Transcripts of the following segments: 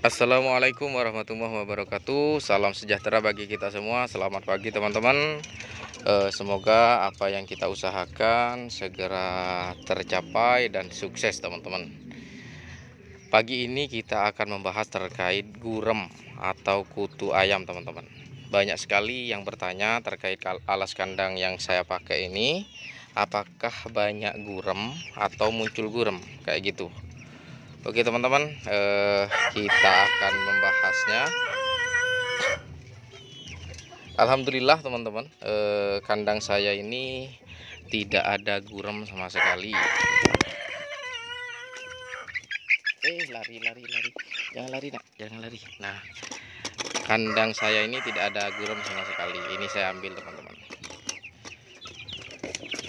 Assalamualaikum warahmatullahi wabarakatuh. Salam sejahtera bagi kita semua. Selamat pagi teman-teman. Semoga apa yang kita usahakan segera tercapai dan sukses teman-teman. Pagi ini kita akan membahas terkait gurem atau kutu ayam teman-teman. Banyak sekali yang bertanya terkait alas kandang yang saya pakai ini, apakah banyak gurem atau muncul gurem kayak gitu. Oke teman-teman, kita akan membahasnya. Alhamdulillah teman-teman, kandang saya ini tidak ada gurem sama sekali. Lari, jangan lari nak, jangan lari. Nah, kandang saya ini tidak ada gurem sama sekali. Ini saya ambil teman-teman.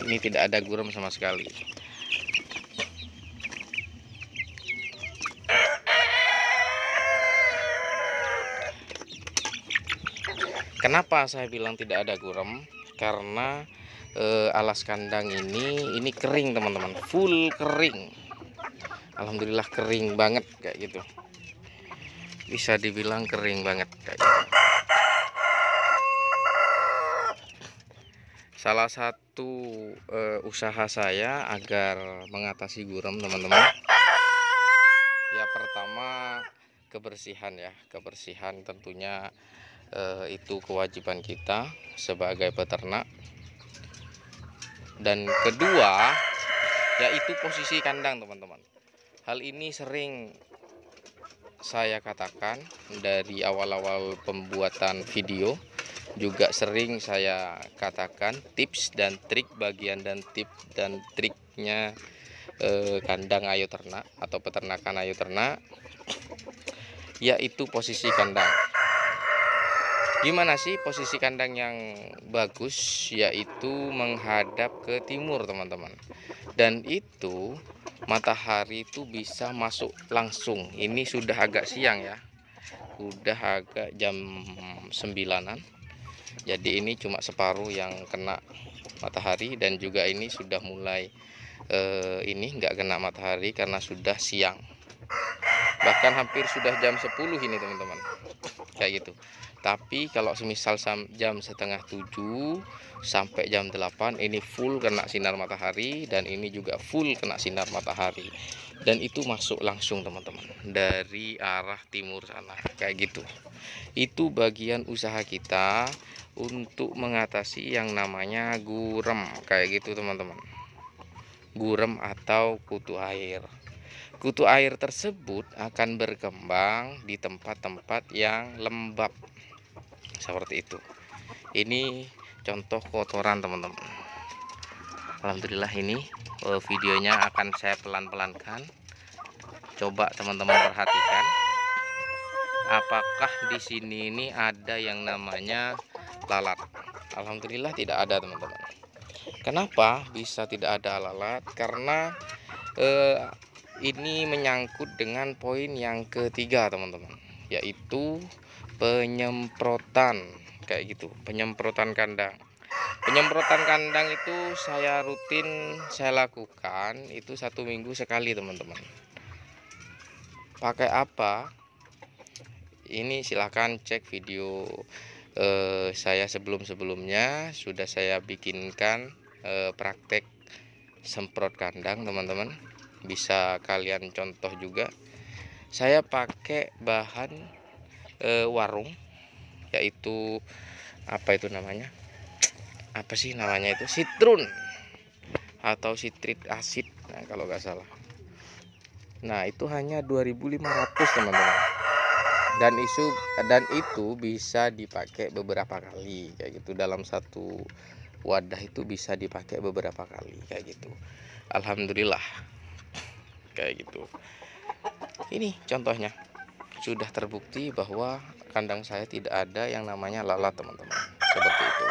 Ini tidak ada gurem sama sekali. Kenapa saya bilang tidak ada gurem? Karena alas kandang ini kering teman-teman, full kering. Alhamdulillah kering banget kayak gitu. Bisa dibilang kering banget kayak gitu. Salah satu usaha saya agar mengatasi gurem teman-teman, ya pertama kebersihan ya, kebersihan tentunya itu kewajiban kita sebagai peternak. Dan kedua yaitu posisi kandang teman-teman. Hal ini sering saya katakan dari awal-awal pembuatan video, juga sering saya katakan tips dan trik bagian dan tips dan triknya kandang ayo ternak atau peternakan ayo ternak, yaitu posisi kandang. Gimana sih posisi kandang yang bagus? Yaitu menghadap ke timur teman-teman. Dan itu matahari itu bisa masuk langsung. Ini sudah agak siang ya, udah agak jam 9-an. Jadi ini cuma separuh yang kena matahari, dan juga ini sudah mulai ini nggak kena matahari karena sudah siang. Bahkan hampir sudah jam 10 ini teman-teman, kayak gitu. Tapi kalau semisal jam setengah 7 sampai jam 8 ini full kena sinar matahari, dan ini juga full kena sinar matahari, dan itu masuk langsung teman-teman dari arah timur sana kayak gitu. Itu bagian usaha kita untuk mengatasi yang namanya gurem kayak gitu teman-teman. Gurem atau kutu air. Kutu air tersebut akan berkembang di tempat-tempat yang lembab seperti itu. Ini contoh kotoran teman-teman. Alhamdulillah ini videonya akan saya pelan-pelankan. Coba teman-teman perhatikan, apakah di sini ini ada yang namanya lalat? Alhamdulillah tidak ada teman-teman. Kenapa bisa tidak ada lalat? Karena ini menyangkut dengan poin yang ketiga teman-teman, yaitu penyemprotan kayak gitu. Penyemprotan kandang. Penyemprotan kandang itu saya rutin saya lakukan itu 1 minggu sekali teman-teman. Pakai apa? Ini silahkan cek video saya sebelum-sebelumnya, sudah saya bikinkan praktek semprot kandang teman-teman. Bisa kalian contoh juga. Saya pakai bahan warung, yaitu apa itu namanya, apa sih namanya itu, sitrun atau sitrit asid, nah, kalau nggak salah. Nah itu hanya 2.500 teman-teman, dan itu bisa dipakai beberapa kali kayak gitu. Dalam satu wadah itu bisa dipakai beberapa kali kayak gitu. Alhamdulillah kayak gitu. Ini contohnya sudah terbukti bahwa kandang saya tidak ada yang namanya lalat teman-teman, seperti itu.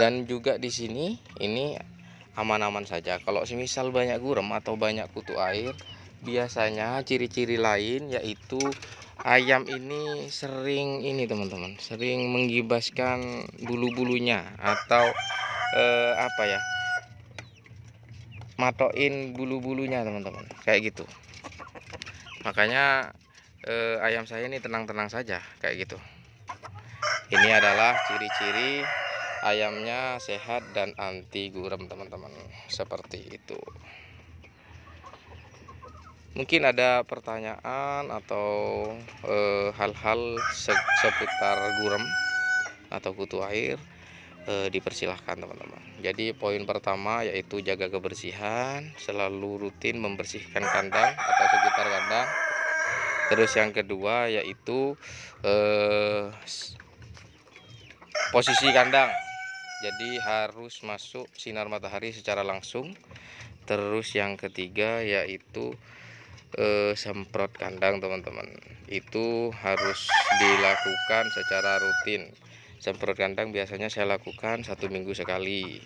Dan juga di sini ini aman-aman saja. Kalau semisal banyak gurem atau banyak kutu air, biasanya ciri-ciri lain yaitu ayam ini sering ini teman-teman, sering menggibaskan bulu-bulunya atau apa ya, matoin bulu-bulunya teman-teman, kayak gitu. Makanya ayam saya ini tenang-tenang saja kayak gitu. Ini adalah ciri-ciri ayamnya sehat dan anti gurem teman-teman, seperti itu. Mungkin ada pertanyaan atau hal-hal seputar gurem atau kutu air, dipersilahkan teman-teman. Jadi poin pertama yaitu jaga kebersihan, selalu rutin membersihkan kandang atau sekitar kandang. Terus yang kedua yaitu posisi kandang, jadi harus masuk sinar matahari secara langsung. Terus yang ketiga yaitu semprot kandang teman-teman, itu harus dilakukan secara rutin. Semprot kandang biasanya saya lakukan 1 minggu sekali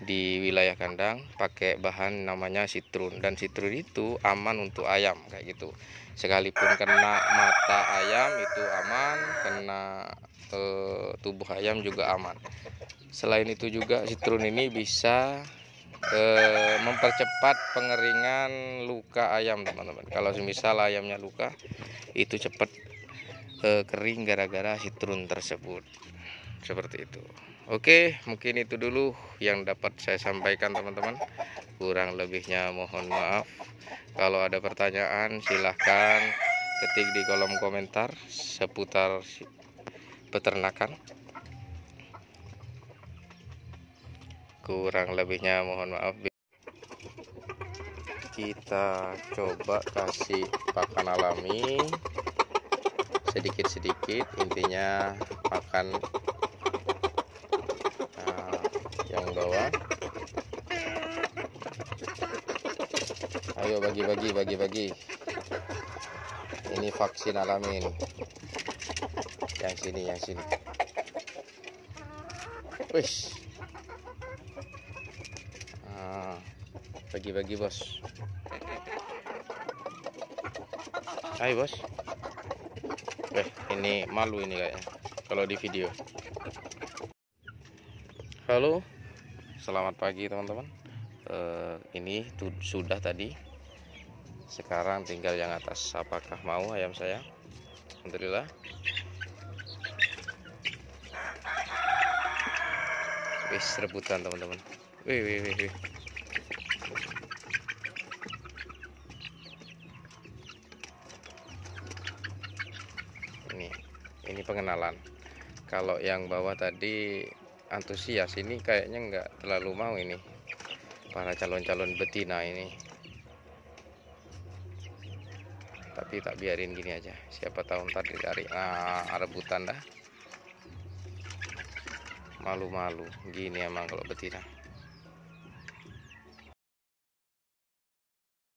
di wilayah kandang, pakai bahan namanya sitrun, dan sitrun itu aman untuk ayam kayak gitu. Sekalipun kena mata ayam itu aman, kena tubuh ayam juga aman. Selain itu juga sitrun ini bisa mempercepat pengeringan luka ayam teman-teman. Kalau semisal ayamnya luka, itu cepat kering gara-gara sitrun tersebut, seperti itu. Oke, mungkin itu dulu yang dapat saya sampaikan teman-teman. Kurang lebihnya mohon maaf. Kalau ada pertanyaan silahkan ketik di kolom komentar seputar peternakan. Kurang lebihnya mohon maaf. Kita coba kasih pakan alami sedikit-sedikit, intinya makan yang bawah. Ayo bagi-bagi. Ini vaksin alami ini. Yang sini. Wih. Bagi-bagi bos. Ayo bos. Ini malu ini kayaknya kalau di video. Halo, selamat pagi teman-teman. Ini sudah tadi. Sekarang tinggal yang atas. Apakah mau ayam saya? Alhamdulillah. Wis rebutan teman-teman. Wih. Ini pengenalan. Kalau yang bawah tadi antusias, ini kayaknya nggak terlalu mau ini para calon-calon betina ini. Tapi tak biarin gini aja, siapa tahu ntar ditarik. Rebutan dah. Malu-malu gini emang kalau betina.